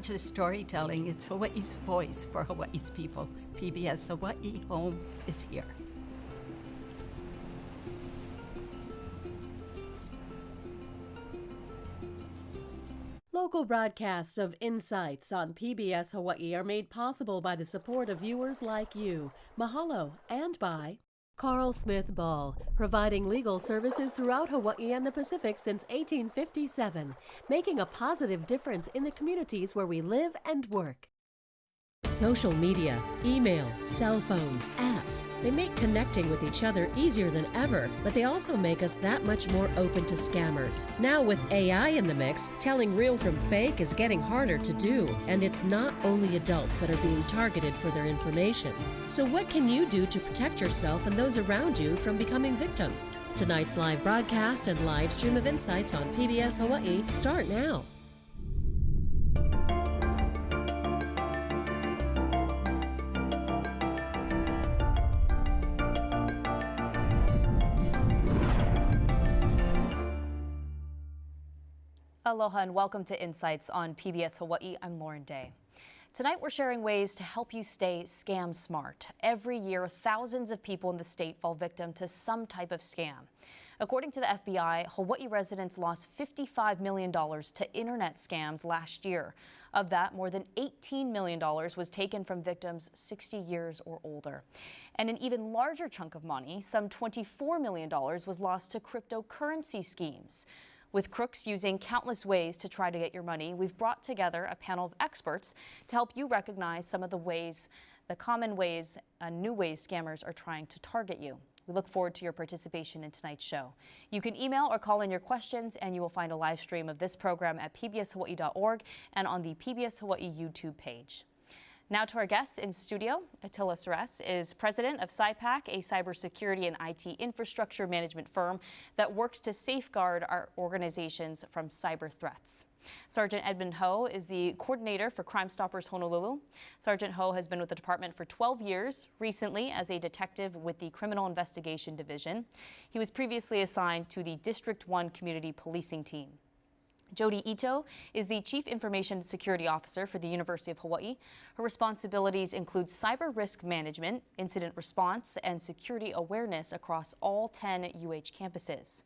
just storytelling, it's Hawaii's voice for Hawaii's people. PBS Hawaii Home is here. Local broadcasts of Insights on PBS Hawaii are made possible by the support of viewers like you. Mahalo, and by Carl Smith Ball, providing legal services throughout Hawaii and the Pacific since 1857, making a positive difference in the communities where we live and work. Social media, email, cell phones, apps, they make connecting with each other easier than ever, but they also make us that much more open to scammers. Now with AI in the mix, telling real from fake is getting harder to do, and it's not only adults that are being targeted for their information. So what can you do to protect yourself and those around you from becoming victims? Tonight's live broadcast and live stream of Insights on PBS Hawaii start now. Aloha and welcome to Insights on PBS Hawaii. I'm Lauren Day. Tonight we're sharing ways to help you stay scam smart. Every year, thousands of people in the state fall victim to some type of scam. According to the FBI, Hawaii residents lost $55 million to internet scams last year. Of that, more than $18 million was taken from victims 60 years or older. And an even larger chunk of money, some $24 million, was lost to cryptocurrency schemes. With crooks using countless ways to try to get your money, we've brought together a panel of experts to help you recognize some of the common ways, new ways scammers are trying to target you. We look forward to your participation in tonight's show. You can email or call in your questions, and you will find a live stream of this program at pbshawaii.org and on the PBS Hawaii YouTube page. Now to our guests in studio. Attila Seress is president of Cypac, a cybersecurity and IT infrastructure management firm that works to safeguard our organizations from cyber threats. Sergeant Edmund Ho is the coordinator for CrimeStoppers Honolulu. Sergeant Ho has been with the department for 12 years, recently as a detective with the Criminal Investigation Division. He was previously assigned to the District 1 Community Policing Team. Jodi is the Chief Information Security Officer for the University of Hawaii. Her responsibilities include cyber risk management, incident response, and security awareness across all 10 UH campuses.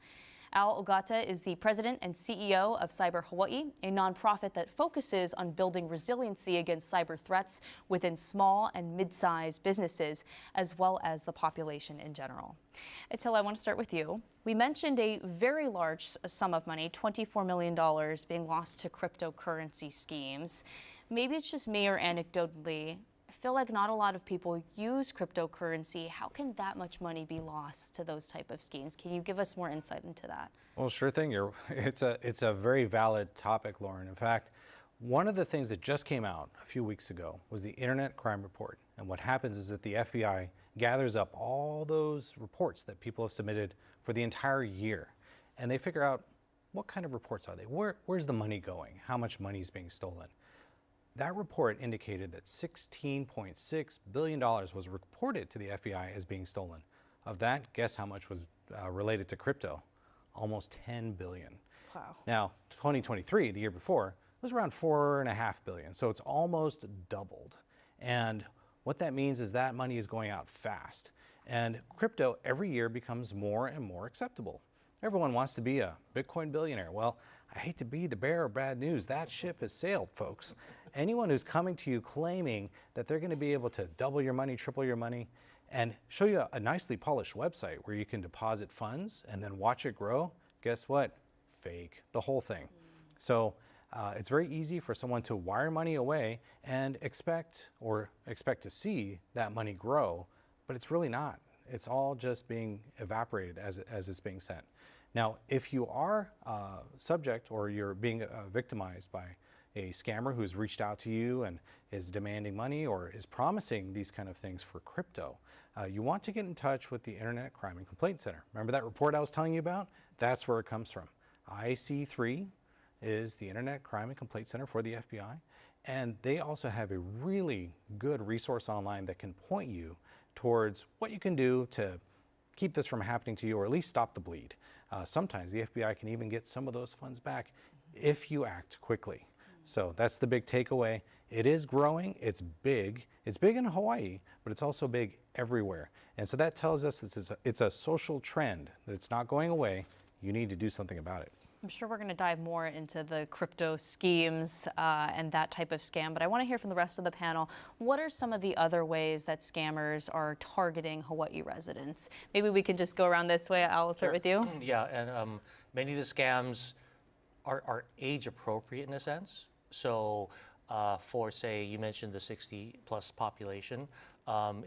Ogata is the president and CEO of Cyberhawaii, a nonprofit that focuses on building resiliency against cyber threats within small and mid-sized businesses, as well as the population in general. Attila, I want to start with you. We mentioned a very large sum of money, $24 million, being lost to cryptocurrency schemes. Maybe it's just me, or anecdotally, I feel like not a lot of people use cryptocurrency. How can that much money be lost to those type of schemes? Can you give us more insight into that? Well, sure thing. It's a very valid topic, Lauren. In fact, one of the things that just came out a few weeks ago was the Internet Crime Report. And what happens is that the FBI gathers up all those reports that people have submitted for the entire year. And they figure out what kind of reports are they? Where's the money going? How much money is being stolen? That report indicated that $16.6 billion was reported to the FBI as being stolen. Of that, guess how much was related to crypto? Almost $10 billion. Wow. Now, 2023, the year before, was around $4.5 billion. So it's almost doubled. And what that means is that money is going out fast. And crypto every year becomes more and more acceptable. Everyone wants to be a Bitcoin billionaire. Well, I hate to be the bearer of bad news. That ship has sailed, folks. Anyone who's coming to you claiming that they're going to be able to double your money, triple your money, and show you a nicely polished website where you can deposit funds and then watch it grow, guess what? Fake. The whole thing. So it's very easy for someone to wire money away and expect to see that money grow, but it's really not. It's all just being evaporated as it's being sent. Now, if you are subject or you're being victimized by a scammer who's reached out to you and is demanding money or is promising these kind of things for crypto, you want to get in touch with the Internet Crime and Complaint Center. Remember that report I was telling you about? That's where it comes from. IC3 is the Internet Crime and Complaint Center for the FBI, and they also have a really good resource online that can point you towards what you can do to keep this from happening to you, or at least stop the bleed. Sometimes the FBI can even get some of those funds back if you act quickly. So that's the big takeaway. It is growing, it's big. It's big in Hawaii, but it's also big everywhere. And so that tells us it's a social trend, that it's not going away. You need to do something about it. I'm sure we're going to dive more into the crypto schemes and that type of scam, but I want to hear from the rest of the panel. What are some of the other ways that scammers are targeting Hawaii residents? Maybe we can just go around this way. I'll start with you. Yeah, and many of the scams are age appropriate in a sense. So for, say, you mentioned the 60 plus population,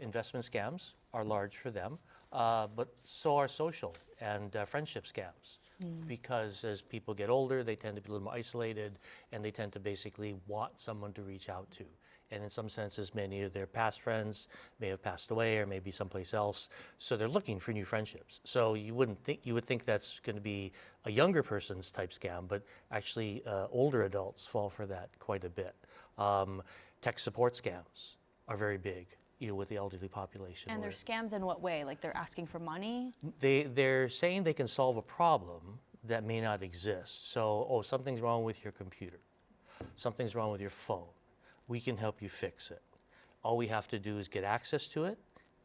investment scams are large for them, but so are social and friendship scams. Because as people get older, they tend to be a little more isolated, and they tend to basically want someone to reach out to. And in some senses, many of their past friends may have passed away or maybe someplace else, so they're looking for new friendships. So you would think that's going to be a younger person's type scam, but actually older adults fall for that quite a bit. Tech support scams are very big, with the elderly population. And they're scams in what way? Like they're asking for money? They're saying they can solve a problem that may not exist. So, oh, something's wrong with your computer. Something's wrong with your phone. We can help you fix it. All we have to do is get access to it,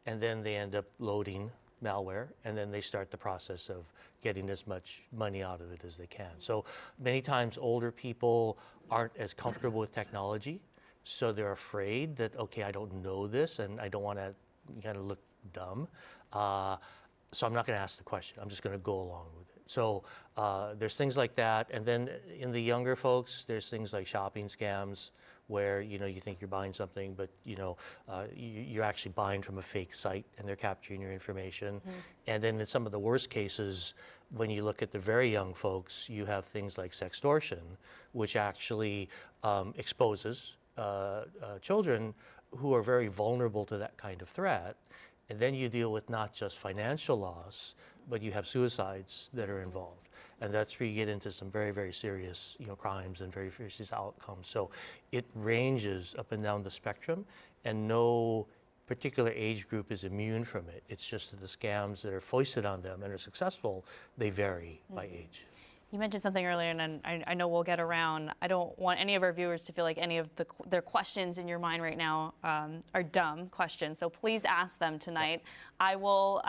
and then they end up loading malware, and then they start the process of getting as much money out of it as they can. So many times older people aren't as comfortable with technology. So they're afraid that, okay, I don't know this and I don't want to kind of look dumb. So I'm not going to ask the question. I'm just going to go along with it. So there's things like that. And then in the younger folks, there's things like shopping scams where, you think you're buying something, but, you're actually buying from a fake site and they're capturing your information. And then in some of the worst cases, when you look at the very young folks, you have things like sextortion, which actually exposes children who are very vulnerable to that kind of threat. And then you deal with not just financial loss, but you have suicides that are involved. And that's where you get into some very, very serious crimes and very serious outcomes. So it ranges up and down the spectrum, and no particular age group is immune from it. It's just that the scams that are foisted on them and are successful, they vary by age. You mentioned something earlier, and I know we'll get around. I don't want any of our viewers to feel like any of their questions in your mind right now are dumb questions. So please ask them tonight. I will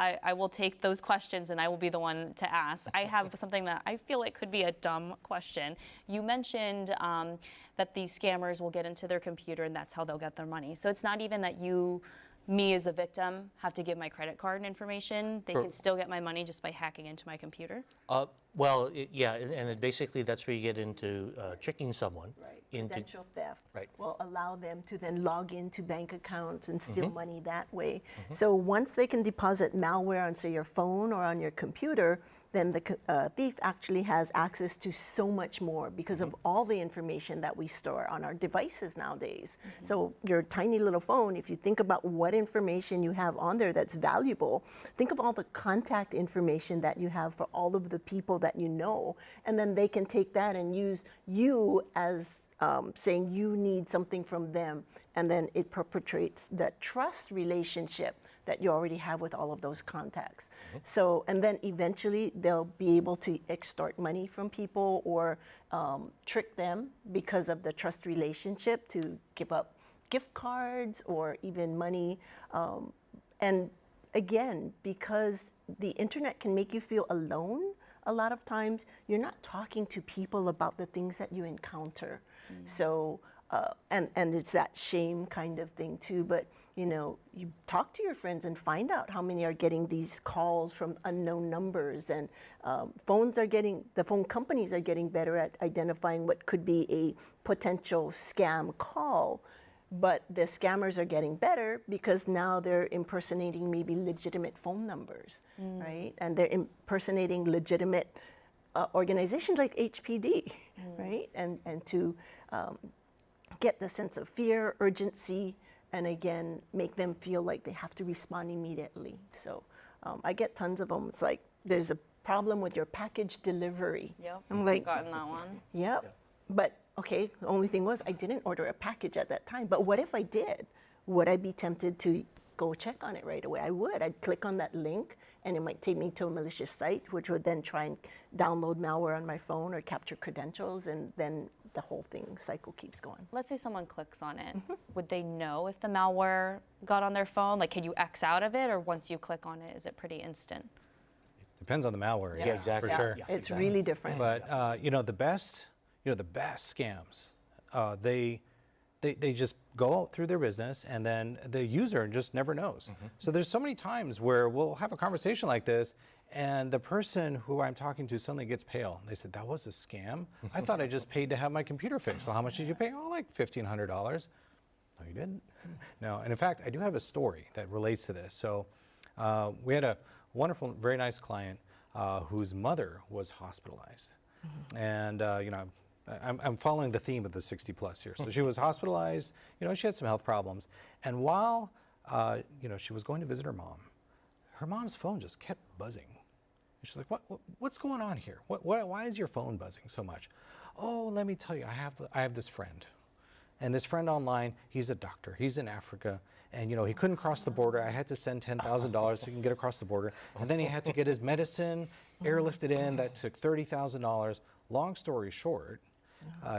take those questions, and I will be the one to ask. I have something that I feel like could be a dumb question. You mentioned that these scammers will get into their computer, and that's how they'll get their money. So it's not even that me as a victim have to give my credit card information. They can still get my money just by hacking into my computer? Well, yeah, and basically that's where you get into tricking someone. Right. Into Credential theft Right. will allow them to then log into bank accounts and steal money that way. So once they can deposit malware on, say, your phone or on your computer, then the thief actually has access to so much more because of all the information that we store on our devices nowadays. So your tiny little phone, if you think about what information you have on there that's valuable, think of all the contact information that you have for all of the people that you know, and then they can take that and use you as saying you need something from them, and then it perpetrates that trust relationship that you already have with all of those contacts. So, and then eventually they'll be able to extort money from people or trick them because of the trust relationship to give up gift cards or even money. And again, because the internet can make you feel alone, a lot of times you're not talking to people about the things that you encounter. So, and it's that shame kind of thing too, but you talk to your friends and find out how many are getting these calls from unknown numbers, and the phone companies are getting better at identifying what could be a potential scam call. But the scammers are getting better because now they're impersonating maybe legitimate phone numbers, right? And they're impersonating legitimate organizations like HPD, right? And to get the sense of fear, urgency, and again, make them feel like they have to respond immediately. So I get tons of them. It's like, there's a problem with your package delivery. Yep, I'm like, I've gotten that one. Yep. But okay, the only thing was I didn't order a package at that time. But what if I did? Would I be tempted to go check on it right away? I would. I'd click on that link, and it might take me to a malicious site, which would then try and download malware on my phone or capture credentials and then the whole thing cycle keeps going. Let's say someone clicks on it. Would they know if the malware got on their phone? Like, can you X out of it, or once you click on it, is it pretty instant? Depends on the malware. Yeah, exactly. For sure. It's really different. But you know, the best scams, they just go out through their business, and then the user just never knows. So there's so many times where we'll have a conversation like this, and the person who I'm talking to suddenly gets pale. They said, "That was a scam? I thought I just paid to have my computer fixed." "Well, how much did you pay?" "Oh, like $1,500. "No, you didn't." No, and in fact, I do have a story that relates to this. So we had a wonderful, very nice client whose mother was hospitalized. And, you know, I'm following the theme of the 60 plus here. So she was hospitalized, you know, she had some health problems. And while, you know, she was going to visit her mom's phone just kept buzzing. And she's like, what's going on here? Why is your phone buzzing so much? "Oh, let me tell you, I have this friend. And this friend online, he's a doctor. He's in Africa. And, you know, he couldn't cross the border. I had to send $10,000 so he can get across the border. And then he had to get his medicine airlifted in. That took $30,000. Long story short,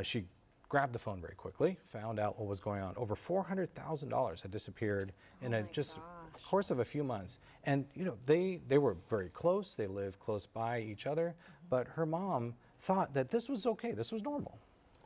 she grabbed the phone very quickly, found out what was going on. Over $400,000 had disappeared in a just course of a few months. And, you know, they were very close. They lived close by each other. But her mom thought that this was okay. This was normal.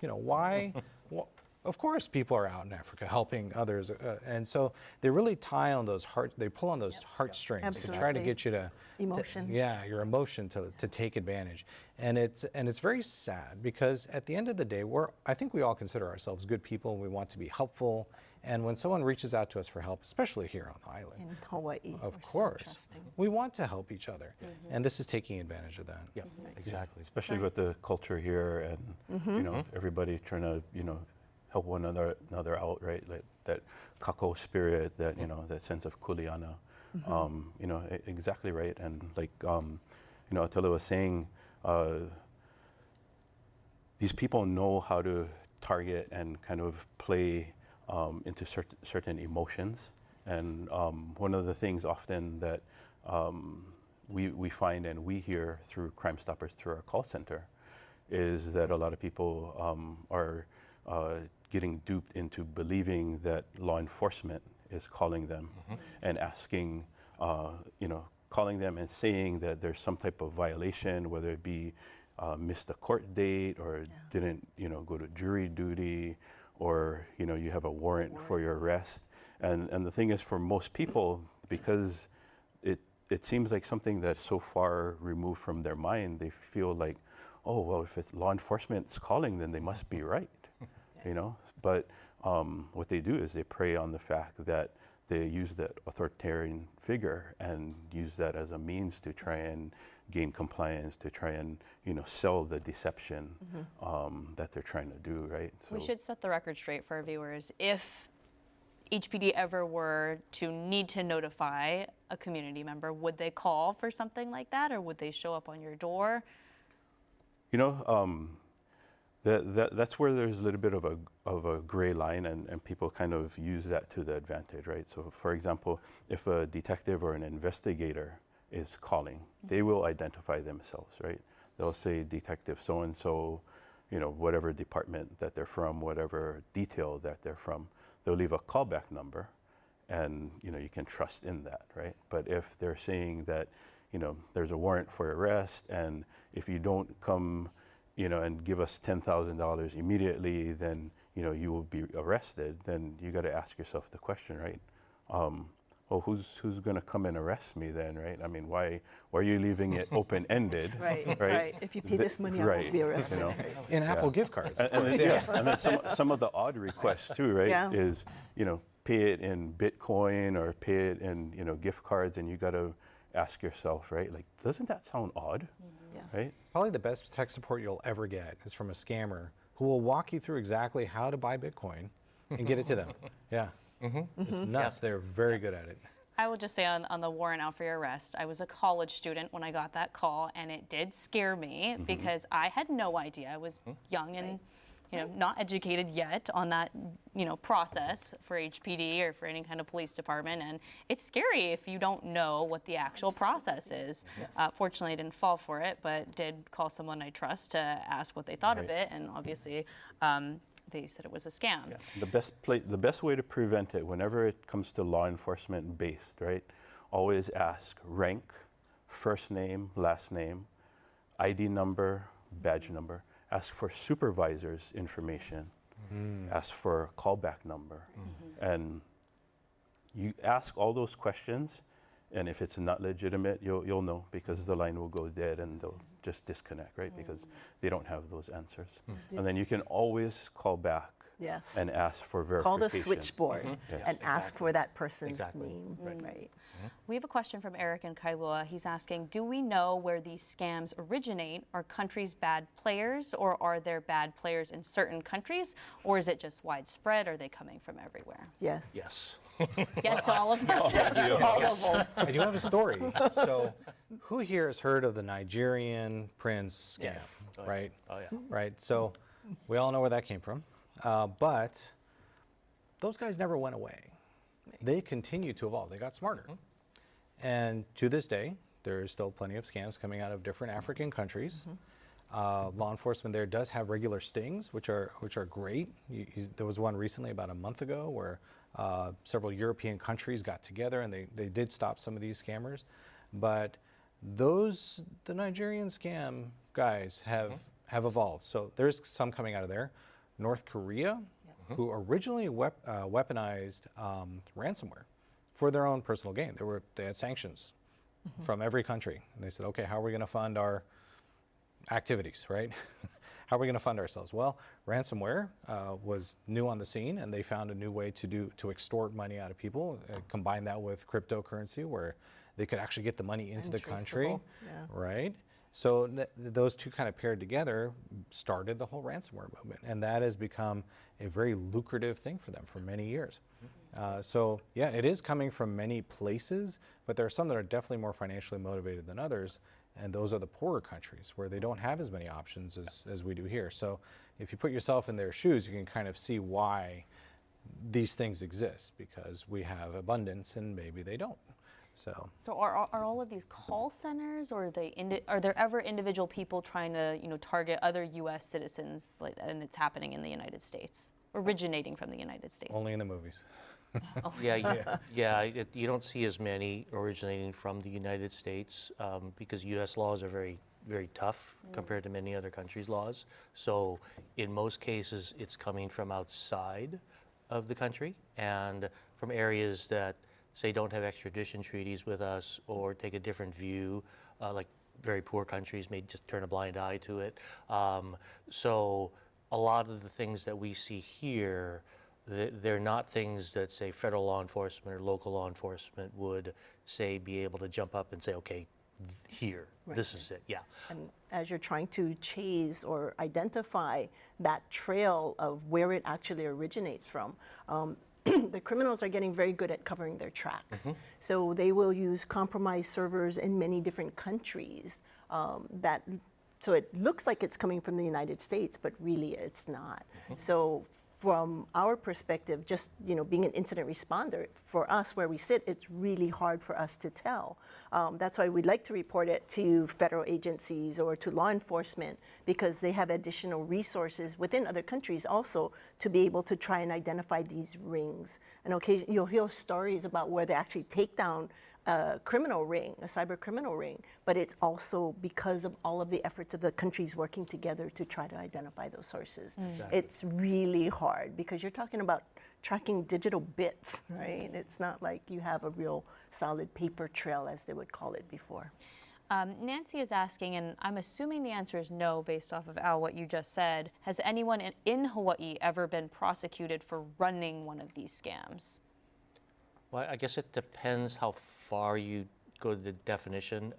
You know, why? Well, of course, people are out in Africa helping others, and so they really tie on those they pull on those heartstrings to try to get you to Emotion. your emotion to take advantage, and it's very sad because at the end of the day, I think we all consider ourselves good people and we want to be helpful, and when someone reaches out to us for help, especially here on the island, In Hawaii, of we're so course, trusting. we want to help each other, and this is taking advantage of that. Yeah, exactly. Especially with the culture here, and you know, everybody trying to, you know, help one another out, right? Like that kako spirit, that, you know, that sense of kuleana. You know, exactly right. And like, you know, Attila was saying, these people know how to target and kind of play into certain emotions. And one of the things often that we find and we hear through CrimeStoppers, through our call center, is that a lot of people are getting duped into believing that law enforcement is calling them and asking, you know, calling them and saying that there's some type of violation, whether it be missed a court date or didn't, you know, go to jury duty, or, you know, you have a warrant for your arrest. And the thing is, for most people, because it seems like something that's so far removed from their mind, they feel like, oh, well, if it's law enforcement's calling, then they must be right. You know, but what they do is they prey on the fact that they use that authoritarian figure and use that as a means to try and gain compliance, to try and, you know, sell the deception that they're trying to do, right? So We should set the record straight for our viewers. If each PD ever were to need to notify a community member, would they call for something like that, or would they show up on your door? You know, that's where there's a little bit of a gray line, and people kind of use that to the advantage, right? So, for example, if a detective or an investigator is calling, they will identify themselves, right? They'll say detective so-and-so, you know, whatever department that they're from, whatever detail that they're from. They'll leave a callback number, and, you know, you can trust in that, right? But if they're saying that, you know, there's a warrant for arrest, and if you don't come, you know, and give us $10,000 immediately, then, you know, you will be arrested, then you got to ask yourself the question, right? Well, who's going to come and arrest me then, right? I mean, why are you leaving it open-ended? Right. If you pay this money, I won't be arrested. You know? In Apple gift cards. And then some of the odd requests too, right? Is, you know, pay it in Bitcoin or pay it in, you know, gift cards, and you got to ask yourself, right? Like, doesn't that sound odd? Right? Probably the best tech support you'll ever get is from a scammer who will walk you through exactly how to buy Bitcoin and get it to them. Yeah. It's nuts. They're very good at it. I will just say on the warrant out for your arrest, I was a college student when I got that call, and it did scare me because I had no idea. I was young and not educated yet on that, process for HPD or for any kind of police department, and it's scary if you don't know what the actual process is. Yes. Fortunately, I didn't fall for it, but did call someone I trust to ask what they thought of it, and obviously they said it was a scam. Yeah. The best way to prevent it, whenever it comes to law enforcement based, right? Always ask rank, first name, last name, ID number, badge number. Ask for supervisor's information. Ask for callback number. And you ask all those questions, and if it's not legitimate, you'll know, because the line will go dead and they'll just disconnect, right? Because they don't have those answers. And then you can always call back Yes. and ask for verification. Call the switchboard Yes. and ask for that person's Exactly. name. Right. We have a question from Eric in Kailua. He's asking, do we know where these scams originate? Are countries bad players, or are there bad players in certain countries? Or is it just widespread? Are they coming from everywhere? Yes. Yes. Yes to all of this. I do have a story. So, who here has heard of the Nigerian prince scam? Yes. Right? Oh, yeah. Right. So, we all know where that came from. But those guys never went away. They continue to evolve. They got smarter. And to this day, there is still plenty of scams coming out of different African countries. Law enforcement there does have regular stings, which are great. There was one recently about a month ago where several European countries got together and they did stop some of these scammers. But the Nigerian scam guys have evolved. So there's some coming out of there. North Korea, who originally weaponized ransomware for their own personal gain. They had sanctions from every country. And they said, okay, how are we going to fund our activities, right? How are we going to fund ourselves? Well, ransomware was new on the scene, and they found a new way to extort money out of people, combine that with cryptocurrency where they could actually get the money into the country, right? So those two kind of paired together started the whole ransomware movement, and that has become a very lucrative thing for them for many years. So yeah, it is coming from many places, but there are some that are definitely more financially motivated than others, and those are the poorer countries where they don't have as many options as we do here. So if you put yourself in their shoes, you can kind of see why these things exist, because we have abundance and maybe they don't. So are all of these call centers, or are there ever individual people trying to target other U.S. citizens like that, and it's happening in the United States, originating from the United States? only in the movies. You don't see as many originating from the United States because U.S. laws are very, very tough compared to many other countries' laws. So in most cases, it's coming from outside of the country and from areas that, say, don't have extradition treaties with us or take a different view, like very poor countries may just turn a blind eye to it. So a lot of the things that we see here, they're not things that, say, federal law enforcement or local law enforcement would, say, be able to jump up and say, okay, here, this is it, And as you're trying to chase or identify that trail of where it actually originates from, the criminals are getting very good at covering their tracks. So they will use compromised servers in many different countries so it looks like it's coming from the United States, but really it's not. So from our perspective, just being an incident responder, for us where we sit, it's really hard for us to tell. That's why we'd like to report it to federal agencies or to law enforcement, because they have additional resources within other countries also to be able to try and identify these rings. And occasionally you'll hear stories about where they actually take down a criminal ring, a cyber criminal ring, but it's also because of all of the efforts of the countries working together to try to identify those sources. Exactly. It's really hard because you're talking about tracking digital bits, right? It's not like you have a real solid paper trail, as they would call it before. Nancy is asking, and I'm assuming the answer is no based off of Al, what you just said, has anyone in Hawaii ever been prosecuted for running one of these scams? Well, I guess it depends how far you go to the definition.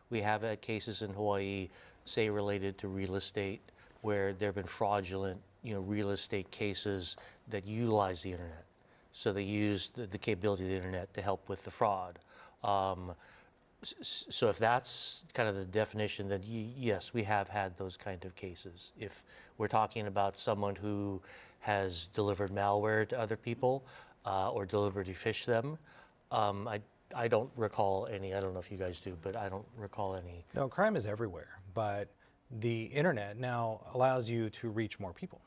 We have had cases in Hawaii, say, related to real estate, where there have been fraudulent, real estate cases that utilize the internet. So they use the capability of the internet to help with the fraud. So if that's kind of the definition, then yes, we have had those kind of cases. If we're talking about someone who has delivered malware to other people or deliberately phished them, I don't recall any. I don't know if you guys do, but I don't recall any. No, crime is everywhere, but the internet now allows you to reach more people.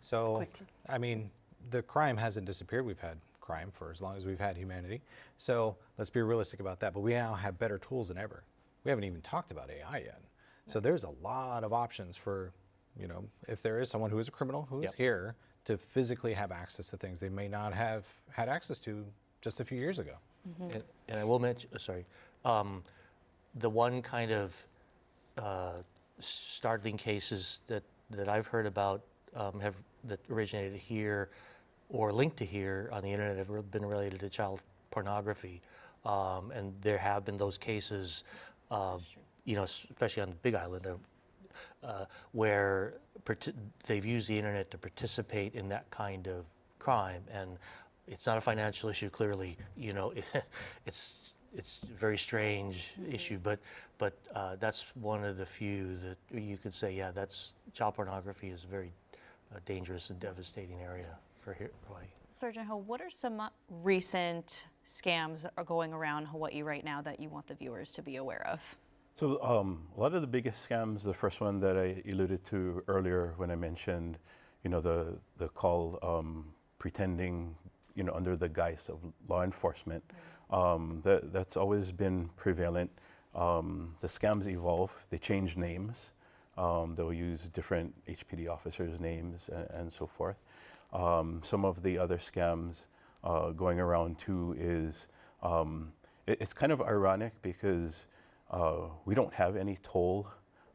So, Quickly. I mean, the crime hasn't disappeared. We've had crime for as long as we've had humanity. So let's be realistic about that. But we now have better tools than ever. We haven't even talked about AI yet. So there's a lot of options for, you know, if there is someone who is a criminal who is here to physically have access to things they may not have had access to just a few years ago. And I will mention, the one kind of startling cases that I've heard about that originated here or linked to here on the internet have been related to child pornography, and there have been those cases, you know, especially on the Big Island, where they've used the internet to participate in that kind of crime, and it's not a financial issue. Clearly, you know, it's a very strange issue, but that's one of the few that you could say, yeah, that's child pornography is a very dangerous and devastating area for Hawaii. Sergeant Ho, what are some recent scams that are going around Hawaii right now that you want the viewers to be aware of? So a lot of the biggest scams, the first one that I alluded to earlier when I mentioned, you know, the call pretending, you know, under the guise of law enforcement, that's always been prevalent. The scams evolve, they change names. They'll use different HPD officers' names and so forth. Some of the other scams going around too is, it's kind of ironic because we don't have any toll,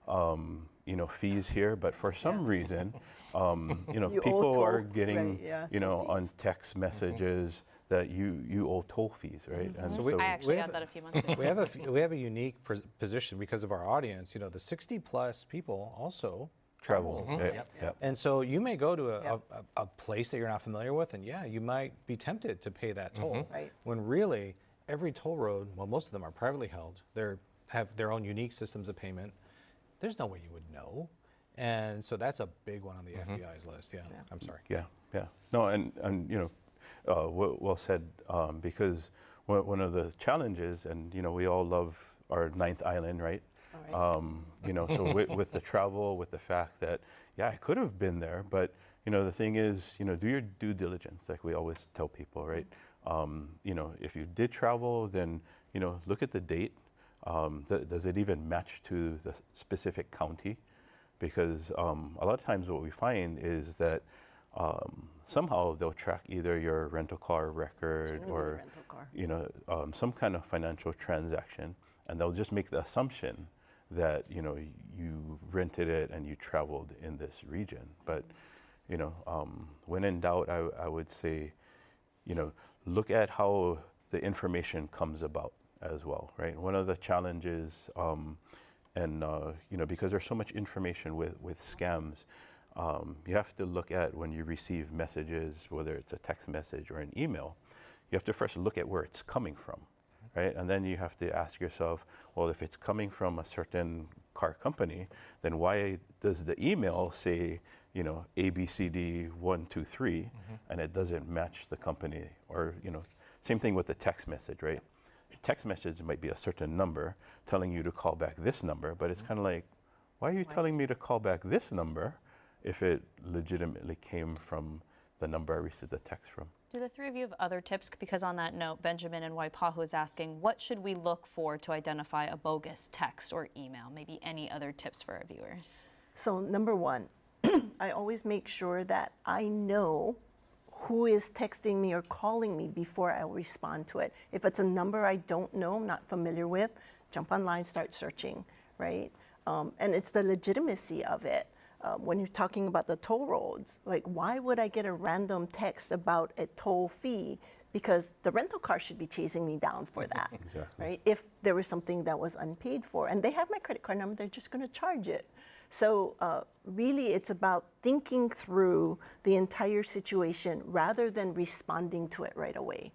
you know, fees here, but for some reason, you know, people are getting, you know, on text messages that you owe toll fees, right? And I actually got that a few months ago. we have a unique position because of our audience. You know, the 60+ people also travel. And so you may go to a place that you're not familiar with, and yeah, you might be tempted to pay that toll. When really, every toll road, well, most of them are privately held. They have their own unique systems of payment. There's no way you would know. And so that's a big one on the FBI's list. I'm sorry. No, and you know, well said, because one of the challenges, and you know, we all love our 9th island, right? You know, so with the travel, with the fact that, yeah, I could have been there, but you know, the thing is, you know, do your due diligence, like we always tell people, right? You know, if you did travel, then, you know, look at the date. Does it even match to the specific county? Because a lot of times what we find is that somehow they'll track either your rental car record or, you know, some kind of financial transaction, and they'll just make the assumption that, you know, you rented it and you traveled in this region. But, you know, when in doubt, I would say, you know, look at how the information comes about as well, right? One of the challenges, and you know, because there's so much information with scams, you have to look at when you receive messages, whether it's a text message or an email, you have to first look at where it's coming from, right? And then you have to ask yourself, well, if it's coming from a certain car company, then why does the email say, you know, ABCD123, and it doesn't match the company? Or, you know, same thing with the text message, right? Text message might be a certain number telling you to call back this number, but it's kind of like, why are you telling me to call back this number if it legitimately came from the number I received the text from? Do the three of you have other tips? Because on that note, Benjamin in Waipahu is asking, what should we look for to identify a bogus text or email? Maybe any other tips for our viewers? So number one, I always make sure that I know who is texting me or calling me before I respond to it. If it's a number I don't know, I'm not familiar with, jump online, start searching, right? And it's the legitimacy of it. When you're talking about the toll roads, like, why would I get a random text about a toll fee? Because the rental car should be chasing me down for that, right? If there was something that was unpaid for, and they have my credit card number, they're just gonna charge it. So really, it's about thinking through the entire situation rather than responding to it right away.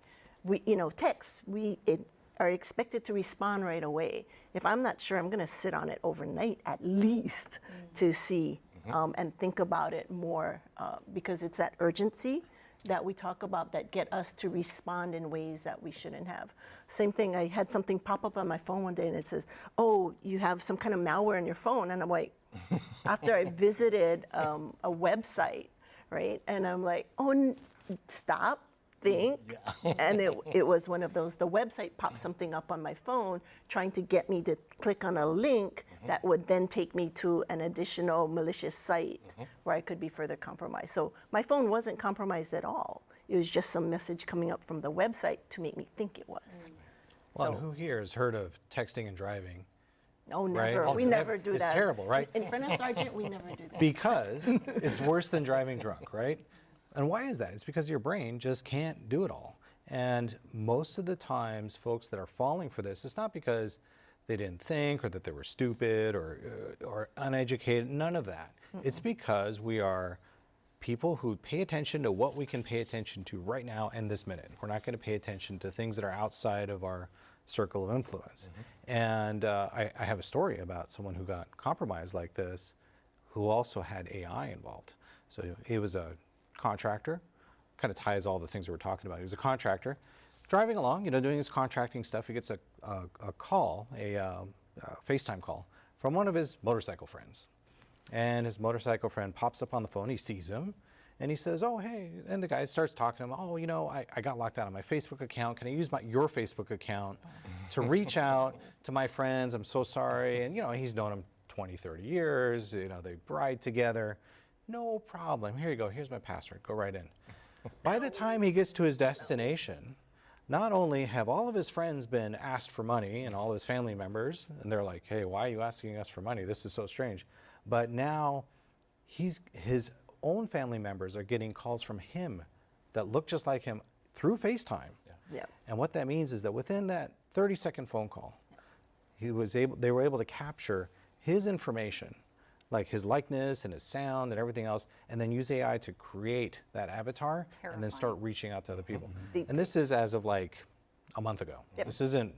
You know, text, are expected to respond right away. If I'm not sure, I'm going to sit on it overnight at least to see and think about it more, because it's that urgency that we talk about that get us to respond in ways that we shouldn't have. Same thing, I had something pop up on my phone one day and it says, oh, you have some kind of malware in your phone. And I'm like, after I visited a website, right? And I'm like, oh, stop, think. And it was one of those, the website popped something up on my phone trying to get me to click on a link that would then take me to an additional malicious site where I could be further compromised. So my phone wasn't compromised at all. It was just some message coming up from the website to make me think it was. Well, and who here has heard of texting and driving? Oh, never. Right? We never do that. It's terrible, right? In front of Sergeant, we never do that. Because it's worse than driving drunk, right? And why is that? It's because your brain just can't do it all. And most of the times, folks that are falling for this, it's not because they didn't think or that they were stupid or uneducated, none of that. It's because we are people who pay attention to what we can pay attention to right now and this minute. We're not going to pay attention to things that are outside of our circle of influence. And I have a story about someone who got compromised like this who also had AI involved. So he was a contractor, kind of ties all the things that we're talking about. He was a contractor, driving along, doing his contracting stuff. He gets a call, a FaceTime call from one of his motorcycle friends. And his motorcycle friend pops up on the phone, he sees him, and he says, oh, hey, and the guy starts talking to him, oh, I got locked out of my Facebook account. Can I use your Facebook account to reach out to my friends? I'm so sorry. And, he's known him 20, 30 years, they ride together. No problem. Here you go. Here's my password. Go right in. By the time he gets to his destination, not only have all of his friends been asked for money and all his family members, and they're like, hey, why are you asking us for money? This is so strange. But now his own family members are getting calls from him that look just like him through FaceTime. Yeah. And what that means is that within that 30-second phone call, they were able to capture his information, like his likeness and his sound and everything else, and then use AI to create that avatar and then start reaching out to other people. And this is as of like a month ago. This isn't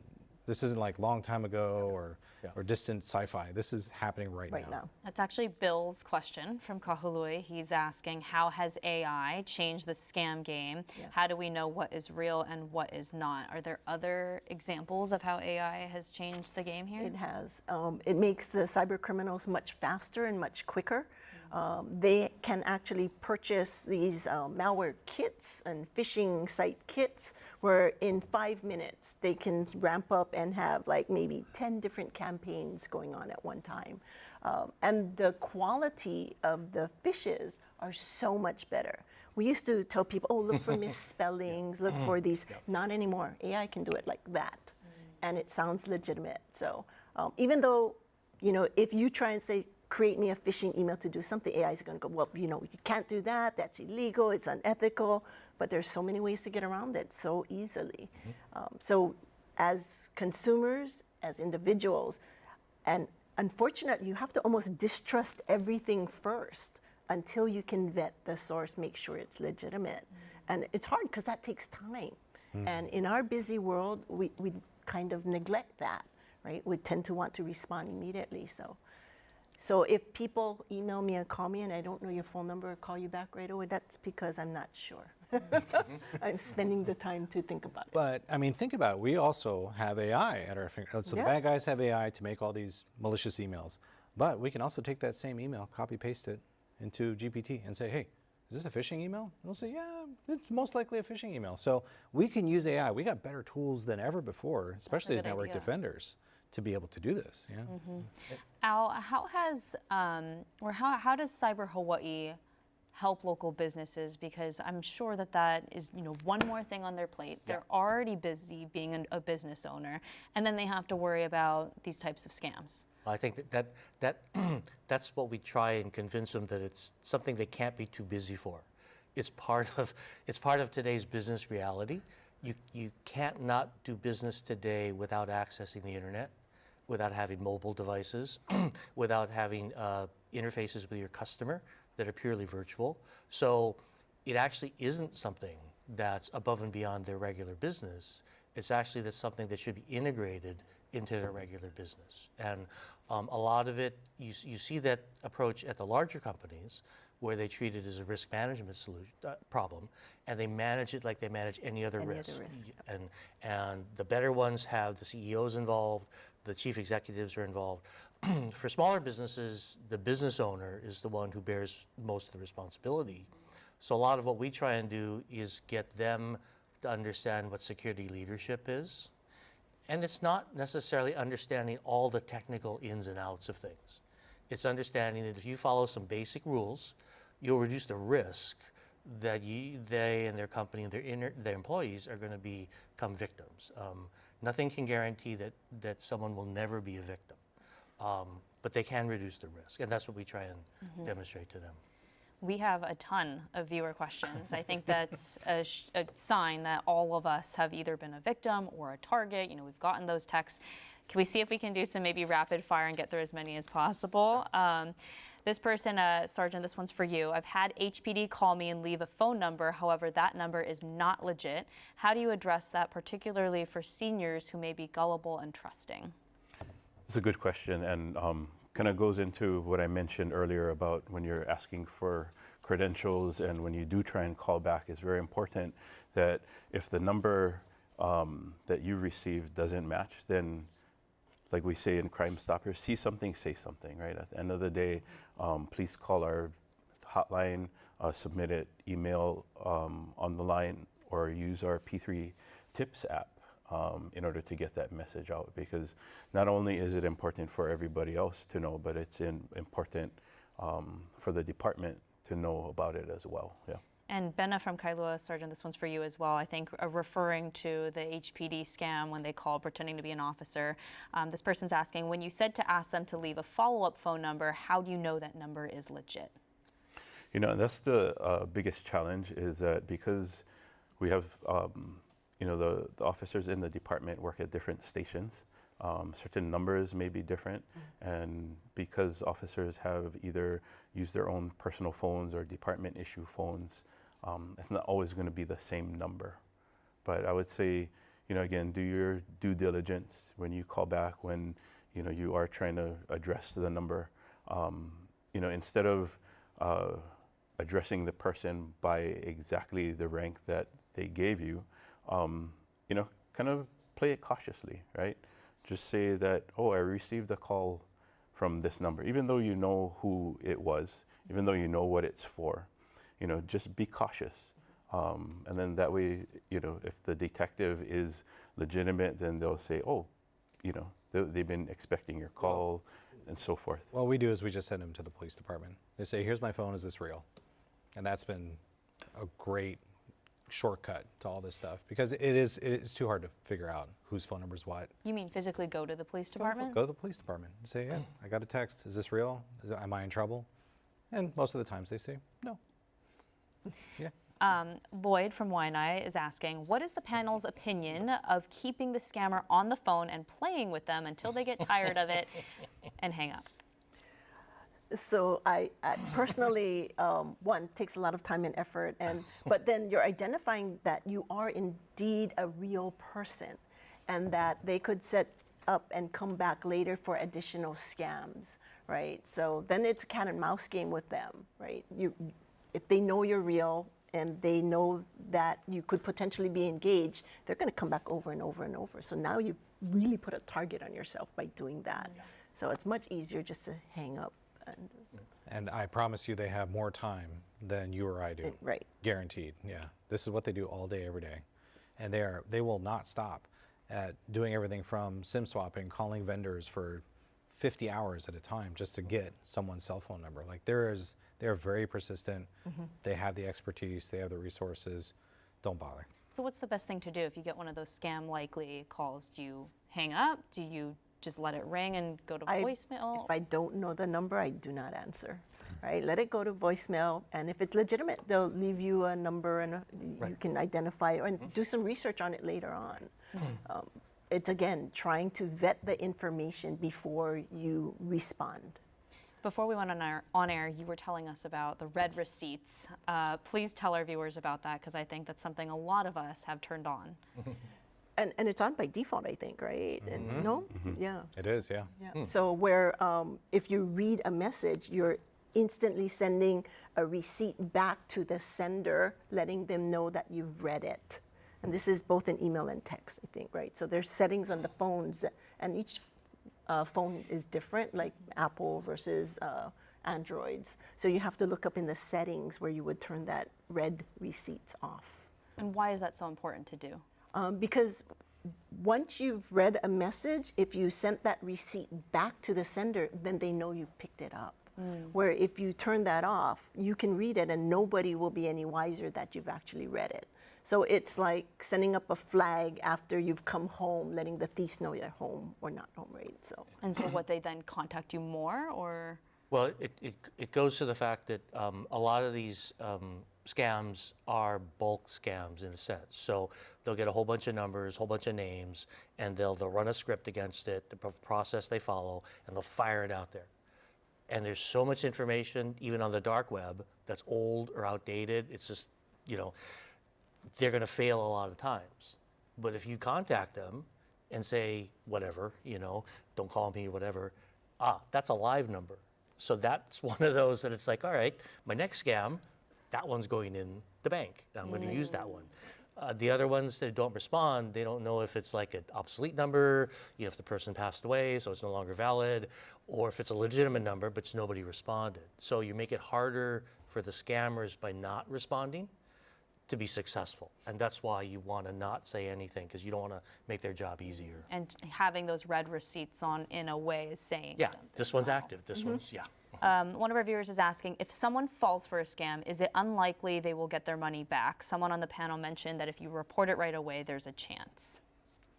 like long time ago or distant sci-fi. This is happening right now. That's actually Bill's question from Kahului. He's asking, how has AI changed the scam game? Yes. How do we know what is real and what is not? Are there other examples of how AI has changed the game here? It has. It makes the cyber criminals much faster and much quicker. They can actually purchase these malware kits and phishing site kits where in 5 minutes they can ramp up and have like maybe 10 different campaigns going on at one time. And the quality of the phishes are so much better. We used to tell people, oh, look for misspellings, look for these. Not anymore. AI can do it like that. And it sounds legitimate. So even though, if you try and say, create me a phishing email to do something, AI is going to go, well, you can't do that. That's illegal. It's unethical. But there's so many ways to get around it so easily. So as consumers, as individuals, and unfortunately, you have to almost distrust everything first until you can vet the source, make sure it's legitimate. And it's hard because that takes time. And in our busy world, we kind of neglect that, right? We tend to want to respond immediately. So if people email me and call me and I don't know your phone number or call you back right away, that's because I'm not sure. I'm spending the time to think about it. But I mean, think about it. We also have AI at our fingertips. So the bad guys have AI to make all these malicious emails. But we can also take that same email, copy paste it into GPT and say, hey, is this a phishing email? And they'll say, yeah, it's most likely a phishing email. So we can use AI. We got better tools than ever before, especially as network defenders, to be able to do this. Al, how does Cyberhawaii help local businesses? Because I'm sure that is one more thing on their plate. They're already busy being a business owner, and then they have to worry about these types of scams. I think that's what we try and convince them, that it's something they can't be too busy for. It's part of today's business reality. You can't not do business today without accessing the internet, without having mobile devices, without having interfaces with your customer that are purely virtual. So it actually isn't something that's above and beyond their regular business. It's actually that's something that should be integrated into their regular business. And a lot of it, you see that approach at the larger companies where they treat it as a risk management problem, and they manage it like they manage any other risk. And the better ones have the CEOs involved, the chief executives are involved. For smaller businesses, the business owner is the one who bears most of the responsibility. So a lot of what we try and do is get them to understand what security leadership is. And it's not necessarily understanding all the technical ins and outs of things. It's understanding that if you follow some basic rules, you'll reduce the risk that they and their company and their employees are going to become victims. Nothing can guarantee that someone will never be a victim, but they can reduce the risk, and that's what we try and demonstrate to them. We have a ton of viewer questions. I think that's a sign that all of us have either been a victim or a target. You know, we've gotten those texts. Can we see if we can do some maybe rapid fire and get through as many as possible? This person, Sergeant, this one's for you. I've had HPD call me and leave a phone number. However, that number is not legit. How do you address that, particularly for seniors who may be gullible and trusting? It's a good question, and kind of goes into what I mentioned earlier about when you're asking for credentials and when you do try and call back. It's very important that if the number that you receive doesn't match, then like we say in CrimeStoppers, see something, say something, right? At the end of the day, please call our hotline, submit it, email on the line, or use our P3 Tips app in order to get that message out. Because not only is it important for everybody else to know, but it's important for the department to know about it as well. Yeah. And Benna from Kailua, Sergeant, this one's for you as well. I think referring to the HPD scam when they call pretending to be an officer. This person's asking, when you said to ask them to leave a follow-up phone number, how do you know that number is legit? You know, that's the biggest challenge, is that because we have, you know, the officers in the department work at different stations. Certain numbers may be different, and because officers have either used their own personal phones or department issue phones, it's not always going to be the same number. But I would say, you know, again, do your due diligence when you call back, when, you know, you are trying to address the number. You know, instead of addressing the person by exactly the rank that they gave you, you know, kind of play it cautiously, right? Just say that, oh, I received a call from this number, even though you know who it was, even though you know what it's for. You know, just be cautious. And then that way, you know, if the detective is legitimate, then they'll say, oh, you know, they've been expecting your call, and so forth. What we do is we just send them to the police department. They say, here's my phone, is this real? And that's been a great shortcut to all this stuff, because it is too hard to figure out whose phone number is what. You mean physically go to the police department? Go to the police department and say, yeah, I got a text. Is this real? Am I in trouble? And most of the times they say, no. Yeah. Lloyd from Waianae is asking, what is the panel's opinion of keeping the scammer on the phone and playing with them until they get tired of it and hang up? So I personally, one, takes a lot of time and effort, but then you're identifying that you are indeed a real person, and that they could set up and come back later for additional scams, right? So then it's a cat and mouse game with them, right? If they know you're real and they know that you could potentially be engaged, they're going to come back over and over and over. So now you've really put a target on yourself by doing that. So it's much easier just to hang up. And I promise you they have more time than you or I do. Right. Guaranteed, yeah. This is what they do all day, every day. And they will not stop at doing everything from SIM swapping, calling vendors for 50 hours at a time just to get someone's cell phone number. Like they're very persistent. They have the expertise, they have the resources. Don't bother. So what's the best thing to do if you get one of those scam-likely calls? Do you hang up? Do you just let it ring and go to voicemail? If I don't know the number, I do not answer, right? Let it go to voicemail, and if it's legitimate, they'll leave you a number and you can identify it and do some research on it later on. It's, again, trying to vet the information before you respond. Before we went on air, you were telling us about the red receipts. Please tell our viewers about that, because I think that's something a lot of us have turned on. And it's on by default, I think, right? And no? Yeah. It is, yeah. Yeah. So where if you read a message, you're instantly sending a receipt back to the sender, letting them know that you've read it. And this is both in email and text, I think, right? So there's settings on the phones, and each phone is different, like Apple versus Androids. So you have to look up in the settings where you would turn that read receipts off. And why is that so important to do? Because once you've read a message, if you sent that receipt back to the sender, then they know you've picked it up. Where if you turn that off, you can read it and nobody will be any wiser that you've actually read it. So it's like sending up a flag after you've come home, letting the thieves know you're home or not home, right? So. And so what, they then contact you more, or? Well, it goes to the fact that a lot of these scams are bulk scams in a sense. So they'll get a whole bunch of numbers, whole bunch of names, and they'll run a script against it, the process they follow, and they'll fire it out there. And there's so much information, even on the dark web, that's old or outdated. It's just, you know, they're going to fail a lot of times. But if you contact them and say, whatever, you know, don't call me, whatever, that's a live number. So that's one of those that it's like, all right, my next scam, that one's going in the bank. I'm going to use that one. The other ones that don't respond, they don't know if it's like an obsolete number, you know, if the person passed away, so it's no longer valid, or if it's a legitimate number, but nobody responded. So you make it harder for the scammers by not responding to be successful. And that's why you want to not say anything, because you don't want to make their job easier. And having those red receipts on in a way is saying Yeah, something. this one's active, this one's, yeah. One of our viewers is asking, if someone falls for a scam, is it unlikely they will get their money back? Someone on the panel mentioned that if you report it right away, there's a chance.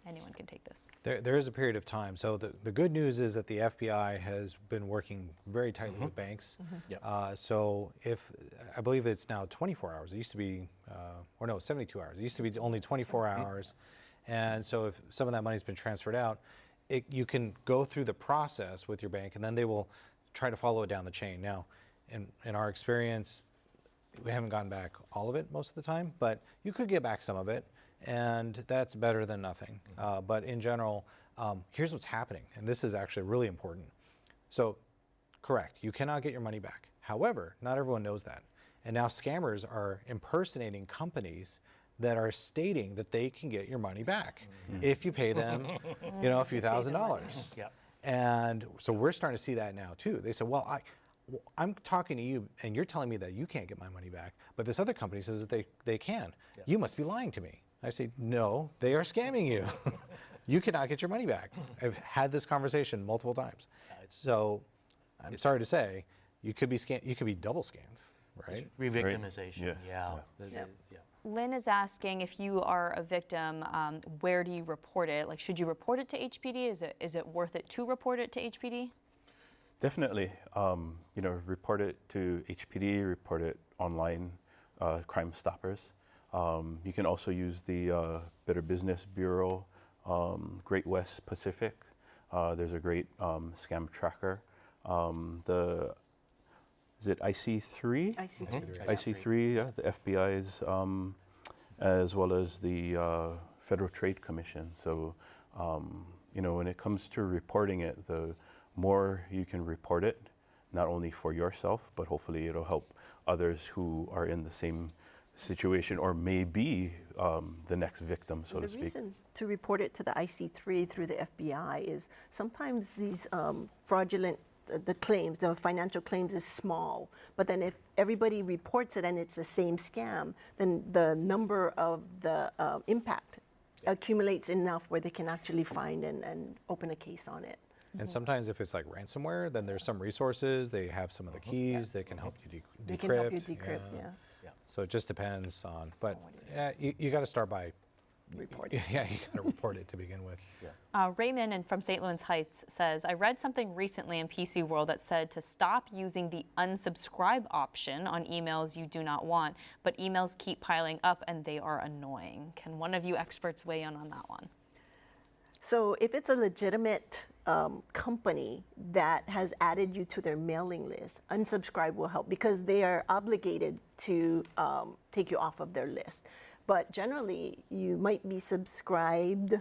Anyone can take this. There is a period of time. So the good news is that the FBI has been working very tightly with banks. Yep. So if, I believe it's now 24 hours. It used to be, or no, 72 hours. It used to be only 24 hours. And so if some of that money's been transferred out, you can go through the process with your bank, and then they will try to follow it down the chain. Now, in our experience, we haven't gotten back all of it most of the time, but you could get back some of it, and that's better than nothing. But in general, here's what's happening, and this is actually really important. So, correct, you cannot get your money back. However, not everyone knows that. And now scammers are impersonating companies that are stating that they can get your money back if you pay them, you know, a few $1,000s. Yeah. And so we're starting to see that now too. They said, well, I'm talking to you and you're telling me that you can't get my money back, but this other company says that they can. Yeah. You must be lying to me. I say, no, they are scamming you. You cannot get your money back. I've had this conversation multiple times. So I'm sorry to say, you could be double scammed, right? Re-victimization, Right. yeah. Yeah. Lynn is asking, if you are a victim, where do you report it? Like, should you report it to HPD? Is it worth it to report it to HPD? Definitely. You know, report it to HPD, report it online, CrimeStoppers. You can also use the Better Business Bureau, Great West Pacific. There's a great scam tracker. Is it IC3? IC3. IC3, yeah, the FBI's, as well as the Federal Trade Commission. So, you know, when it comes to reporting it, the more you can report it, not only for yourself, but hopefully it'll help others who are in the same situation or may be the next victim, so to speak. The reason to report it to the IC3 through the FBI is sometimes these fraudulent the claims, the financial claims is small, but then if everybody reports it and it's the same scam, then the number of the impact accumulates enough where they can actually find and open a case on it. And sometimes if it's like ransomware, then there's some resources, they have some of the keys, they can help you decrypt. They can help you decrypt, yeah. So it just depends on, but you got to start by Reporting. Yeah, you got to report it to begin with. Raymond and from St. Louis Heights says, I read something recently in PC World that said to stop using the unsubscribe option on emails you do not want, but emails keep piling up and they are annoying. Can one of you experts weigh in on that one? So if it's a legitimate company that has added you to their mailing list, unsubscribe will help because they are obligated to take you off of their list. But generally, you might be subscribed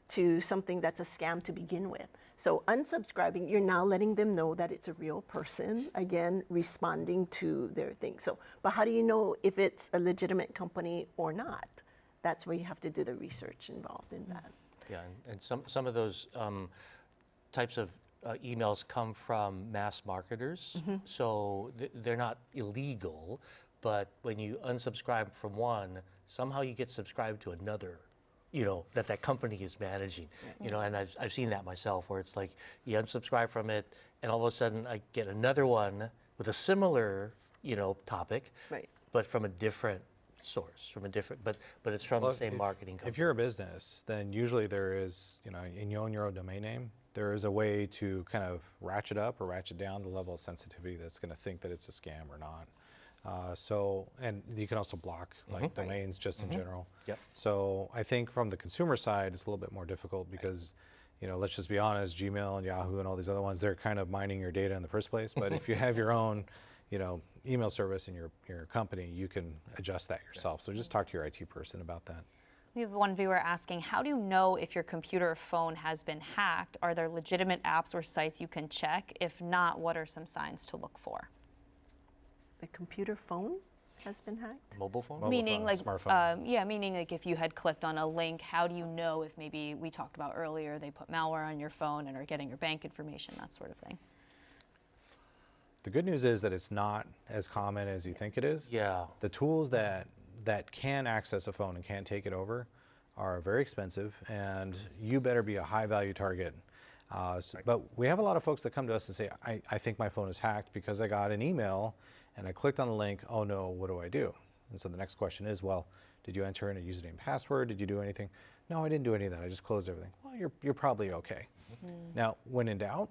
to something that's a scam to begin with. So unsubscribing, you're now letting them know that it's a real person, again, responding to their thing. So, but how do you know if it's a legitimate company or not? That's where you have to do the research involved in that. Yeah, and some of those types of emails come from mass marketers, so they're not illegal, but when you unsubscribe from one, somehow you get subscribed to another, you know, that company is managing, you know, and I've seen that myself, where it's like you unsubscribe from it, and all of a sudden I get another one with a similar, you know, topic, but from a different source, from a different, but it's from the same marketing company. If you're a business, then usually there is, you know, and you own your own domain name, there is a way to kind of ratchet up or ratchet down the level of sensitivity that's going to think that it's a scam or not. So, and you can also block like domains just in general. Yep. So I think from the consumer side, it's a little bit more difficult because, you know, let's just be honest, Gmail and Yahoo and all these other ones, they're kind of mining your data in the first place. But if you have your own, you know, email service in your company, you can adjust that yourself. So just talk to your IT person about that. We have one viewer asking, how do you know if your computer or phone has been hacked? Are there legitimate apps or sites you can check? If not, what are some signs to look for? The computer phone has been hacked? Mobile phone? Meaning like, smartphone. yeah, meaning like if you had clicked on a link, how do you know if maybe we talked about earlier, they put malware on your phone and are getting your bank information, that sort of thing? The good news is that it's not as common as you think it is. Yeah. The tools that can access a phone and can take it over are very expensive, and you better be a high value target. But we have a lot of folks that come to us and say, I think my phone is hacked because I got an email and I clicked on the link, oh no, what do I do? And so the next question is, well, did you enter in a username and password? Did you do anything? No, I didn't do any of that. I just closed everything. Well, you're probably okay. Now, when in doubt,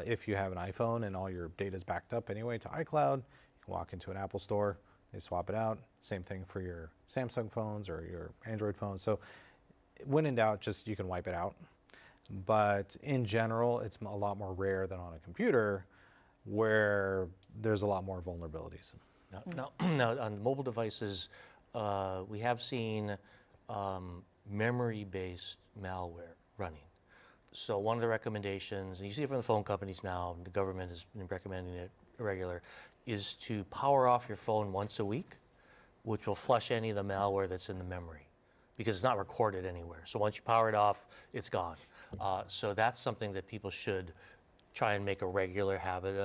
if you have an iPhone and all your data is backed up anyway to iCloud, you can walk into an Apple store, they swap it out. Same thing for your Samsung phones or your Android phones. So when in doubt, just you can wipe it out. But in general, it's a lot more rare than on a computer where there's a lot more vulnerabilities. Now on mobile devices, we have seen memory-based malware running. So one of the recommendations, and you see it from the phone companies now, and the government has been recommending it regular, is to power off your phone once a week, which will flush any of the malware that's in the memory, because it's not recorded anywhere. So once you power it off, it's gone. So that's something that people should try and make a regular habit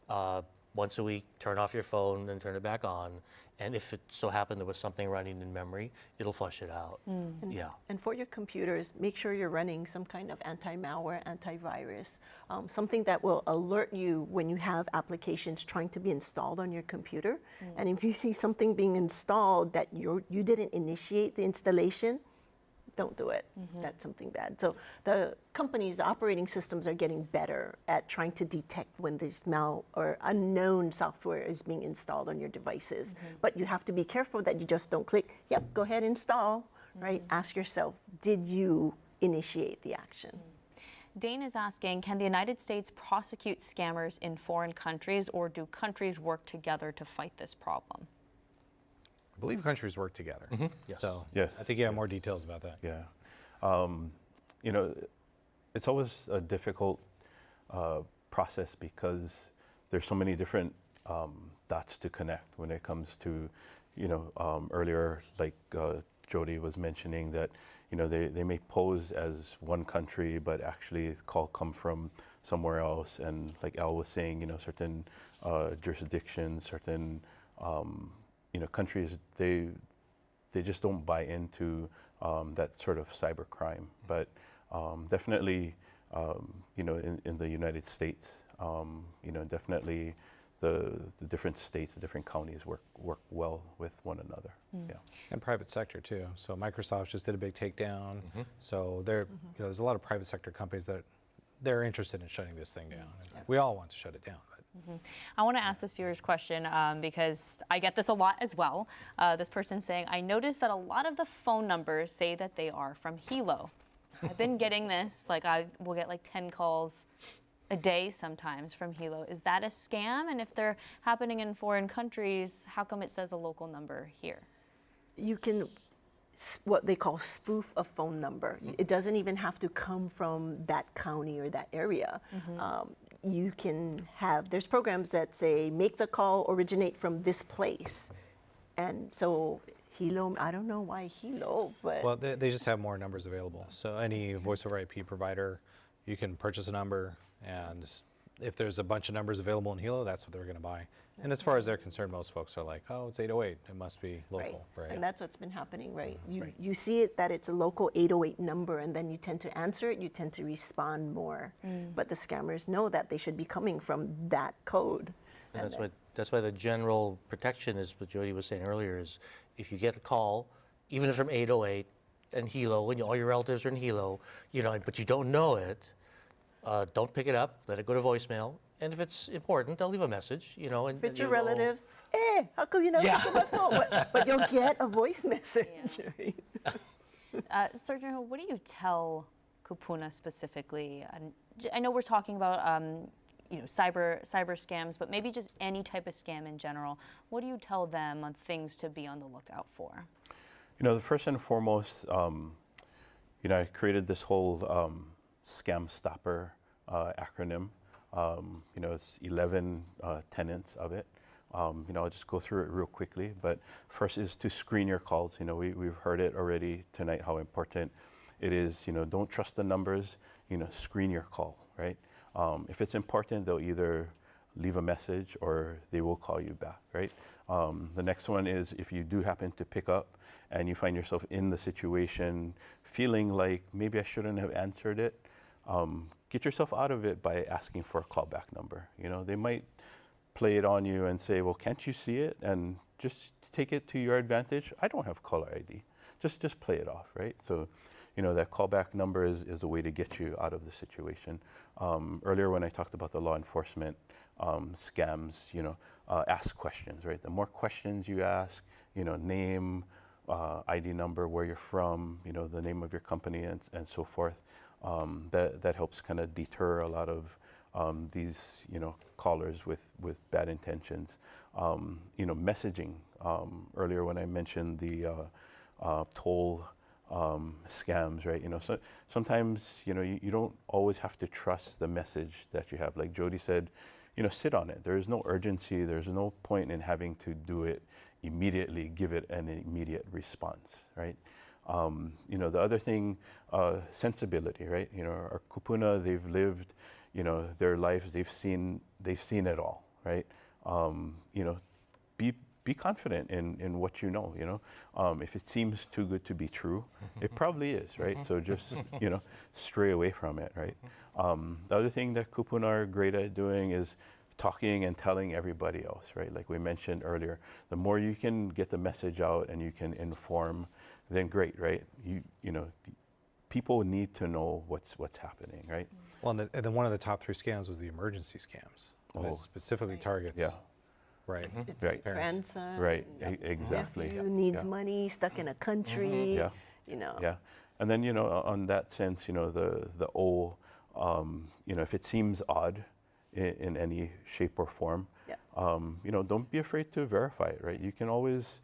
of. Once a week, turn off your phone and turn it back on. And if it so happened there was something running in memory, it'll flush it out. And for your computers, make sure you're running some kind of anti-malware, antivirus, something that will alert you when you have applications trying to be installed on your computer. And if you see something being installed that you didn't initiate the installation, don't do it. That's something bad. So the companies, the operating systems are getting better at trying to detect when this or unknown software is being installed on your devices. But you have to be careful that you just don't click, yep, go ahead, install, right? Ask yourself, did you initiate the action? Dane is asking, can the United States prosecute scammers in foreign countries, or do countries work together to fight this problem? I believe countries work together. Yes. So Yes. I think you have more details about that. Yeah. You know, it's always a difficult process because there's so many different dots to connect when it comes to, you know, earlier, like Jodi was mentioning that, you know, they may pose as one country, but actually the call come from somewhere else. And like Al was saying, you know, certain jurisdictions, certain you know, countries, they just don't buy into that sort of cyber crime. But definitely, you know, in the United States, you know, definitely the different states, the different counties work well with one another. Yeah. And private sector too. So Microsoft just did a big takedown. So there, you know, there's a lot of private sector companies that they're interested in shutting this thing down. We all want to shut it down. I want to ask this viewer's question because I get this a lot as well. This person saying, I noticed that a lot of the phone numbers say that they are from Hilo. I've been getting this, like I will get like 10 calls a day sometimes from Hilo. Is that a scam? And if they're happening in foreign countries, how come it says a local number here? You can what they call spoof a phone number. It doesn't even have to come from that county or that area. You can have, there's programs that say, make the call originate from this place. And so Hilo, I don't know why Hilo, but. Well, they just have more numbers available. So any voice over IP provider, you can purchase a number, and if there's a bunch of numbers available in Hilo, that's what they're going to buy. And as far as they're concerned, most folks are like, oh, it's 808, it must be local, right? And that's what's been happening, right? You see it that it's a local 808 number, and then you tend to answer it, you tend to respond more. But the scammers know that they should be coming from that code. And that's why the general protection is what Jodi was saying earlier is if you get a call, even if from 808 and Hilo, and all your relatives are in Hilo, you know, but you don't know it, don't pick it up, let it go to voicemail. And if it's important, they'll leave a message, you know. If it's your relatives, hey, how come you never answer my phone? But you'll get a voice message, right? Sergeant Ho, what do you tell kupuna specifically? And I know we're talking about you know, cyber scams, but maybe just any type of scam in general. What do you tell them on things to be on the lookout for? You know, the first and foremost, you know, I created this whole CrimeStoppers acronym. You know, it's 11 tenets of it. You know, I'll just go through it real quickly. But first is to screen your calls. You know, we've heard it already tonight how important it is. You know, don't trust the numbers. You know, screen your call, right? If it's important, they'll either leave a message or they will call you back, right? The next one is if you do happen to pick up and you find yourself in the situation feeling like maybe I shouldn't have answered it, get yourself out of it by asking for a callback number. You know, they might play it on you and say, well, can't you see it? And just take it to your advantage. I don't have caller ID. Just play it off, right? So, you know, that callback number is a way to get you out of the situation. Earlier when I talked about the law enforcement scams, you know, ask questions, right? The more questions you ask, you know, name, ID number, where you're from, you know, the name of your company and so forth, that helps kind of deter a lot of these, you know, callers with bad intentions. You know, messaging. Earlier when I mentioned the toll scams, right? You know, so sometimes, you know, you don't always have to trust the message that you have. Like Jodi said, you know, sit on it. There is no urgency. There's no point in having to do it immediately, give it an immediate response, right? You know, the other thing, sensibility, right? You know, our kupuna, they've lived, you know, their lives, they've seen it all, right? You know, be confident in what you know, you know. If it seems too good to be true, it probably is, right? So just, you know, stray away from it, right? The other thing that kupuna are great at doing is talking and telling everybody else, right? Like we mentioned earlier, the more you can get the message out and you can inform, then great, right? You know, people need to know what's happening, right? Well, and then one of the top 3 scams was the emergency scams. That specifically targets. Yeah. Right. It's Right. grandson, Right, exactly. nephew needs money, stuck in a country, Yeah. you know. Yeah, and then, you know, on that sense, you know, the O, you know, if it seems odd in any shape or form, you know, don't be afraid to verify it, right? You can always,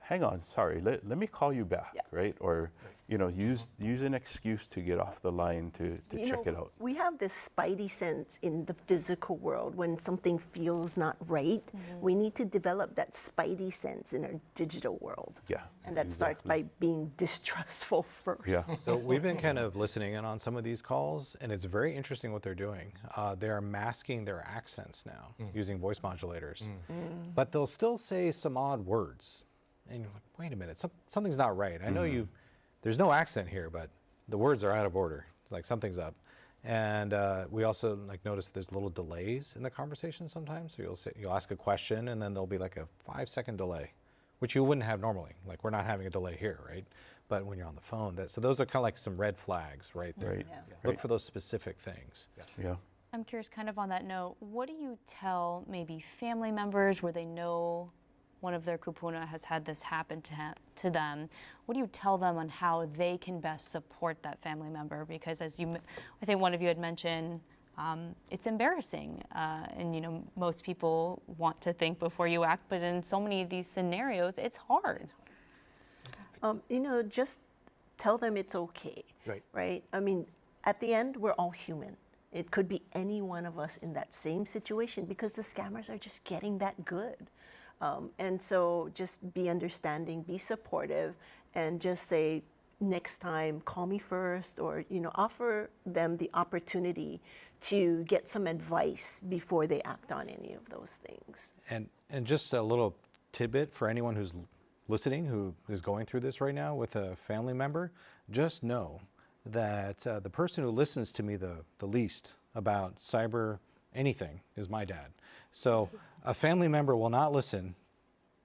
hang on, sorry, let me call you back, right? Or, you know, use an excuse to get off the line to check it out. We have this spidey sense in the physical world. When something feels not right, we need to develop that spidey sense in our digital world. Yeah. And that starts by being distrustful first. Yeah. So we've been kind of listening in on some of these calls, and it's very interesting what they're doing. They are masking their accents now using voice modulators, but they'll still say some odd words. And you're like, wait a minute, something's not right. I know there's no accent here, but the words are out of order. Like something's up. And we also like notice that there's little delays in the conversation sometimes. So you'll ask a question, and then there'll be like a 5-second delay, which you wouldn't have normally. Like we're not having a delay here, right? But when you're on the phone, so those are kind of like some red flags right there. Right. Look for those specific things. Yeah. I'm curious, kind of on that note, what do you tell maybe family members where they know one of their kupuna has had this happen to them? What do you tell them on how they can best support that family member? Because as I think one of you had mentioned, it's embarrassing, and you know, most people want to think before you act, but in so many of these scenarios, it's hard. Just tell them it's okay. Right? I mean, at the end, we're all human. It could be any one of us in that same situation because the scammers are just getting that good. And so just be understanding, be supportive, and just say, next time, call me first, or, offer them the opportunity to get some advice before they act on any of those things. And just a little tidbit for anyone who's listening, who is going through this right now with a family member, just know that the person who listens to me the least about cyber anything is my dad. So a family member will not listen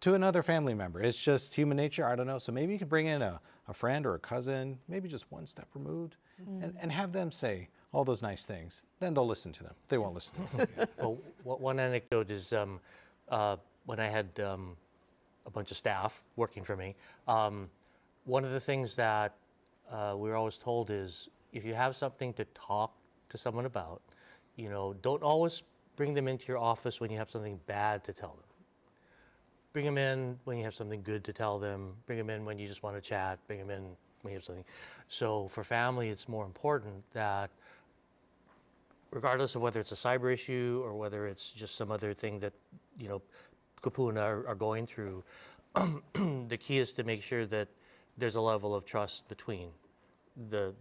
to another family member. It's just human nature. I don't know. So maybe you can bring in a friend or a cousin, maybe just one step removed, and have them say all those nice things. Then they'll listen to them. They won't listen to them. Well, one anecdote is when I had a bunch of staff working for me, one of the things that we were always told is, if you have something to talk to someone about, don't always bring them into your office when you have something bad to tell them. Bring them in when you have something good to tell them. Bring them in when you just want to chat. Bring them in when you have something. So for family, it's more important that, regardless of whether it's a cyber issue or whether it's just some other thing that, kupuna are going through, the key is to make sure that there's a level of trust between the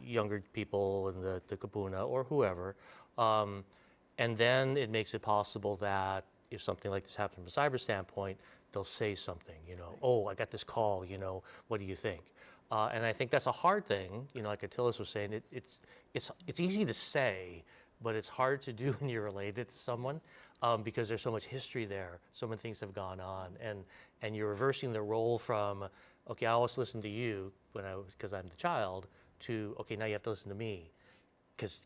younger people and the kupuna or whoever. And then it makes it possible that if something like this happens from a cyber standpoint, they'll say something, oh, I got this call, what do you think? And I think that's a hard thing, like Attila was saying, it's easy to say, but it's hard to do when you're related to someone, because there's so much history there, so many things have gone on, and you're reversing the role from, okay, I always listen to you because I'm the child, to, okay, now you have to listen to me, because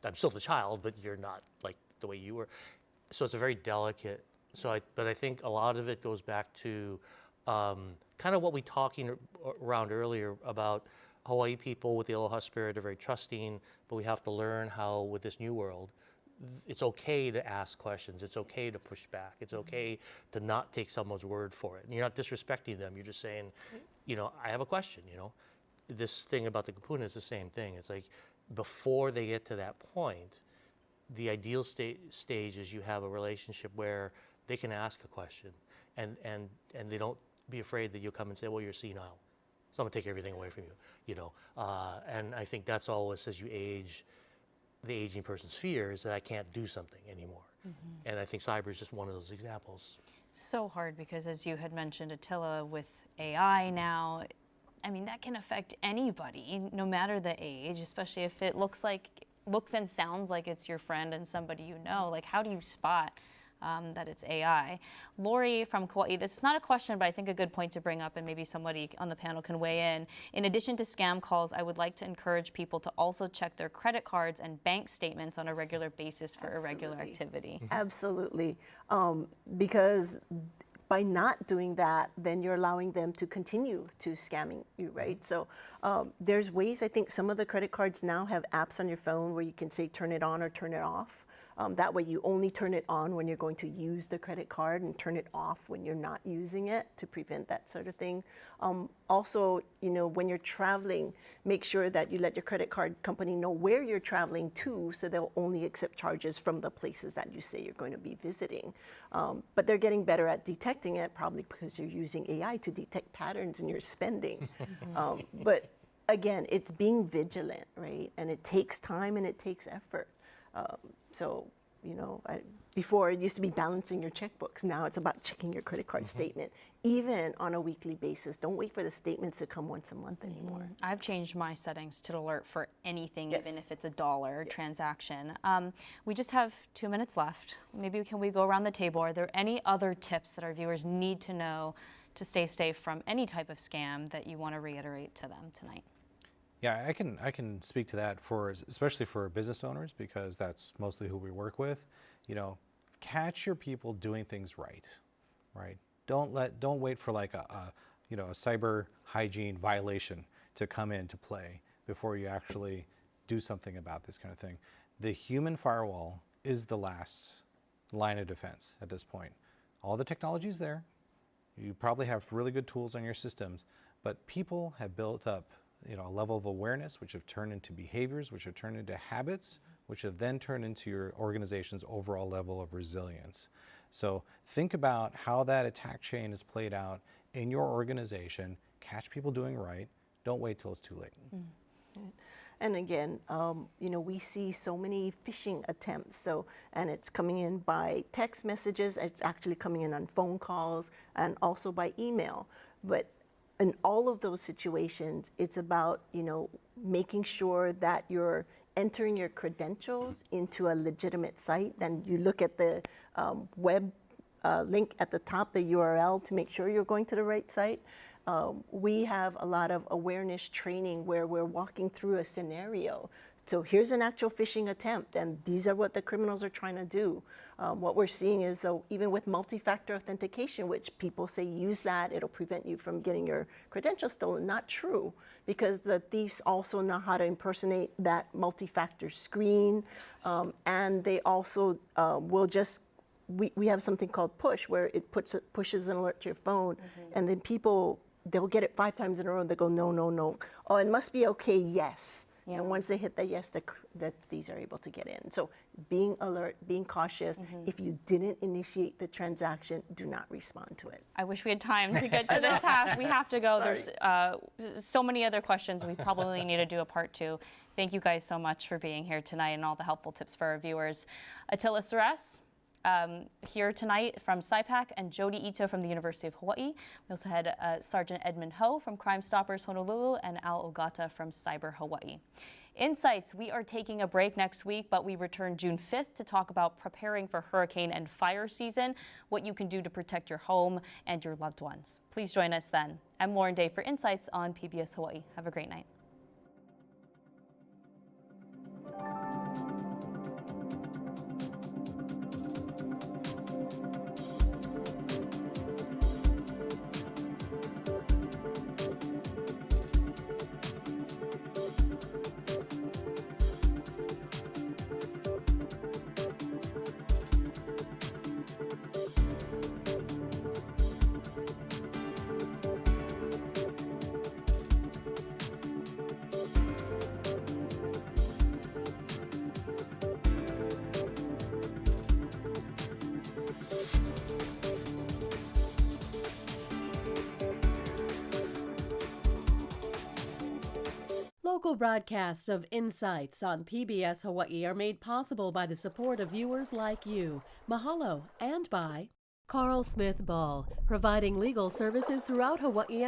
I'm still the child, but you're not like the way you were. So it's a very delicate. But I think a lot of it goes back to kind of what we talking around earlier about Hawaii people with the aloha spirit are very trusting, but we have to learn how, with this new world, it's okay to ask questions. It's okay to push back. It's okay to not take someone's word for it. And you're not disrespecting them. You're just saying, I have a question. This thing about the kupuna is the same thing. It's like, before they get to that point, the ideal stage is you have a relationship where they can ask a question, and they don't be afraid that you'll come and say, well, you're senile, so I'm gonna take everything away from you, and I think that's always, as you age, the aging person's fear is that I can't do something anymore. And I think cyber is just one of those examples. So hard, because as you had mentioned, Attila, with AI now, I mean, that can affect anybody, no matter the age, especially if it looks and sounds like it's your friend and somebody you know. Like, how do you spot that it's AI? Lori from Kauai, this is not a question, but I think a good point to bring up, and maybe somebody on the panel can weigh in. In addition to scam calls, I would like to encourage people to also check their credit cards and bank statements on a regular basis for irregular activity. Absolutely. Because by not doing that, then you're allowing them to continue to scamming you, right? So there's ways, I think some of the credit cards now have apps on your phone where you can say turn it on or turn it off. That way you only turn it on when you're going to use the credit card and turn it off when you're not using it, to prevent that sort of thing. Also, when you're traveling, make sure that you let your credit card company know where you're traveling to, so they'll only accept charges from the places that you say you're going to be visiting. But they're getting better at detecting it, probably because you're using AI to detect patterns in your spending. But again, it's being vigilant, right? And it takes time and it takes effort. So, before it used to be balancing your checkbooks. Now it's about checking your credit card statement, even on a weekly basis. Don't wait for the statements to come once a month anymore. I've changed my settings to alert for anything, Yes. even if it's $1 Yes. transaction. We just have 2 minutes left. Maybe can we go around the table? Are there any other tips that our viewers need to know to stay safe from any type of scam that you want to reiterate to them tonight? Yeah, I can speak to that, especially for business owners, because that's mostly who we work with. Catch your people doing things right? Don't wait for like a cyber hygiene violation to come into play before you actually do something about this kind of thing. The human firewall is the last line of defense at this point. All the technology is there. You probably have really good tools on your systems, but people have built up a level of awareness, which have turned into behaviors, which have turned into habits, which have then turned into your organization's overall level of resilience. So think about how that attack chain is played out in your organization. Catch people doing right. Don't wait till it's too late. And again, we see so many phishing attempts. And it's coming in by text messages. It's actually coming in on phone calls and also by email. But in all of those situations, it's about making sure that you're entering your credentials into a legitimate site. And you look at the web link at the top, the URL, to make sure you're going to the right site. We have a lot of awareness training where we're walking through a scenario. So here's an actual phishing attempt, and these are what the criminals are trying to do. What we're seeing is, though, even with multi-factor authentication, which people say use that, it'll prevent you from getting your credentials stolen. Not true, because the thieves also know how to impersonate that multi-factor screen, and they also will just, we have something called push, where it pushes an alert to your phone, and then people, they'll get it 5 times in a row, and they go, no, no, no. Oh, it must be okay, yes. Yeah. And once they hit the yes, the thieves are able to get in. So being alert, being cautious. If you didn't initiate the transaction, do not respond to it. I wish we had time to get to this half. We have to go. There's so many other questions. We probably need to do a part 2. Thank you guys so much for being here tonight and all the helpful tips for our viewers. Attila Seress, here tonight from Cypac, and Jodi Ito from the University of Hawaii. We also had Sergeant Edmund Ho from CrimeStoppers Honolulu and Al Ogata from Cyberhawaii. Insights, we are taking a break next week, but we return June 5th to talk about preparing for hurricane and fire season, what you can do to protect your home and your loved ones. Please join us then. I'm Lauren Day for Insights on PBS Hawaii. Have a great night. Local broadcasts of Insights on PBS Hawaiʻi are made possible by the support of viewers like you. Mahalo, and by Carl Smith Ball, providing legal services throughout Hawaii